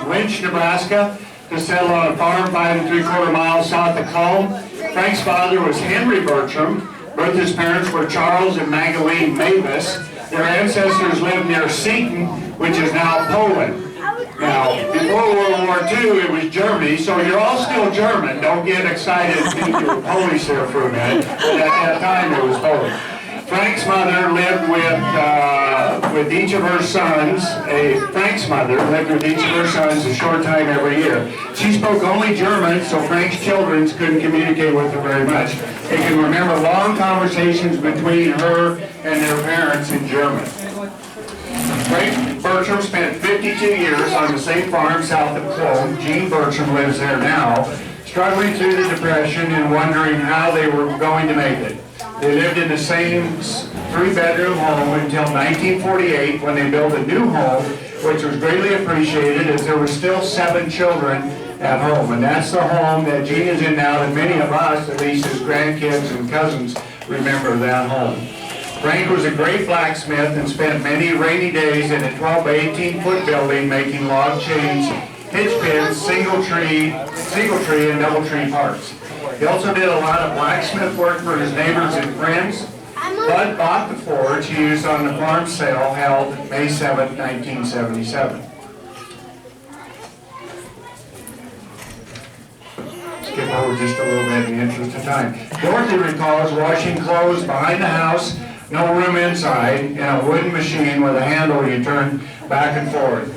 from Lynch, Nebraska, to settle on a farm 5 3/4 miles south of Colome. Frank's father was Henry Bertram. Bertha's parents were Charles and Magdalene Mavis. Their ancestors lived near Seaton, which is now Poland. Now, before World War II, it was Germany, so you're all still German. Don't get excited and think you were Polish there for a minute, but at that time it was Polish. Frank's mother lived with each of her sons. Frank's mother lived with each of her sons a short time every year. She spoke only German, so Frank's children couldn't communicate with her very much. They can remember long conversations between her and their parents in German. Frank Bertram spent 52 years on the same farm south of Colome. Jean Bertram lives there now, struggling through the Depression and wondering how they were going to make it. They lived in the same 3-bedroom home until 1948, when they built a new home, which was greatly appreciated as there were still 7 children at home. And that's the home that Jean is in now, and many of us, at least his grandkids and cousins, remember that home. Frank was a great blacksmith and spent many rainy days in a 12 by 18-foot building making log chains, hitch pins, single tree, and double tree parts. He also did a lot of blacksmith work for his neighbors and friends. Bud bought the forge he used on the farm sale held May 7, 1977. Skip over just a little bit in the interest of time. Dorothy recalls washing clothes behind the house, no room inside, in a wooden machine with a handle you turn back and forth.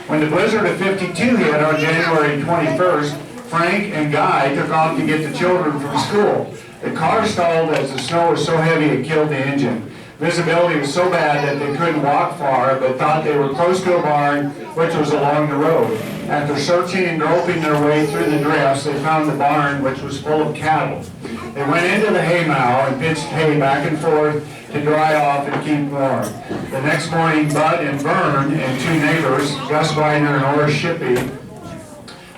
When the blizzard of 52 hit on January 21st, Frank and Guy took off to get the children from school. The car stalled as the snow was so heavy it killed the engine. Visibility was so bad that they couldn't walk far, but thought they were close to a barn which was along the road. After searching and groping their way through the drifts, they found the barn, which was full of cattle. They went into the hay mow and pitched hay back and forth to dry off and keep warm. The next morning, Bud and Vern and 2 neighbors, Gus Weiner and Horace Shippey,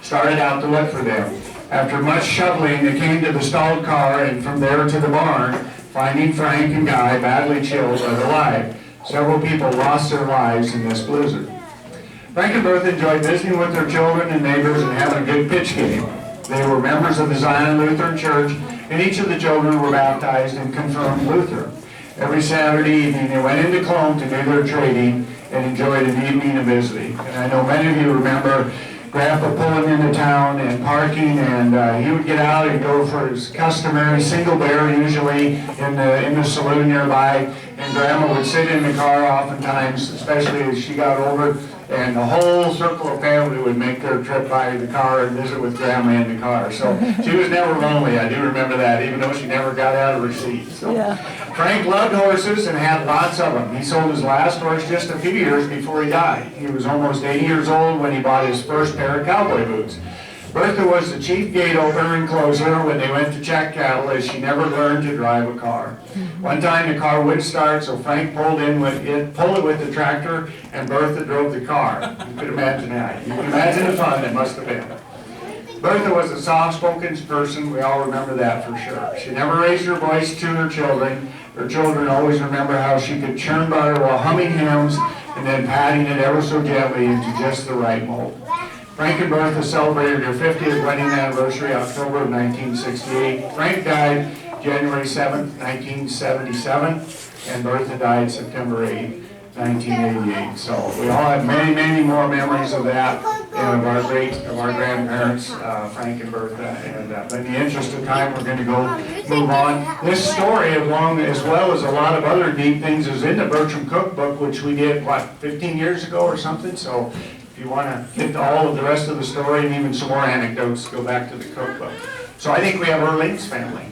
started out to look for them. After much shoveling, they came to the stalled car and from there to the barn, finding Frank and Guy badly chilled but alive. Several people lost their lives in this blizzard. Frank and Bertha enjoyed visiting with their children and neighbors and having a good pitch game. They were members of the Zion Lutheran Church, and each of the children were baptized and confirmed Lutheran. Every Saturday evening they went into Colome to do their trading and enjoyed an evening of visiting. And I know many of you remember Grandpa pulling into town and parking, and he would get out and go for his customary single beer, usually in the saloon nearby, and Grandma would sit in the car oftentimes, especially as she got older, and the whole circle of family would make their trip by the car and visit with Grandma in the car. So she was never lonely, I do remember that, even though she never got out of her seat. So. Yeah. Frank loved horses and had lots of them. He sold his last horse just a few years before he died. He was almost 80 years old when he bought his first pair of cowboy boots. Bertha was the chief gate opener and closer when they went to check cattle, as she never learned to drive a car. One time the car wouldn't start, so Frank pulled it with the tractor, and Bertha drove the car. You could imagine that. You can imagine the fun it must have been. Bertha was a soft-spoken person. We all remember that for sure. She never raised her voice to her children. Her children always remember how she could churn butter while humming hymns and then patting it ever so gently into just the right mold. Frank and Bertha celebrated their 50th wedding anniversary October of 1968. Frank died January 7th, 1977, and Bertha died September 8th, 1988. So we all have many, many more memories of that and of our grandparents, Frank and Bertha. And but in the interest of time, we're going to go move on. This story, as well as a lot of other neat things, is in the Bertram cookbook, which we did, 15 years ago or something. So if you want to get all of the rest of the story and even some more anecdotes, go back to the cookbook. So I think we have our Links family.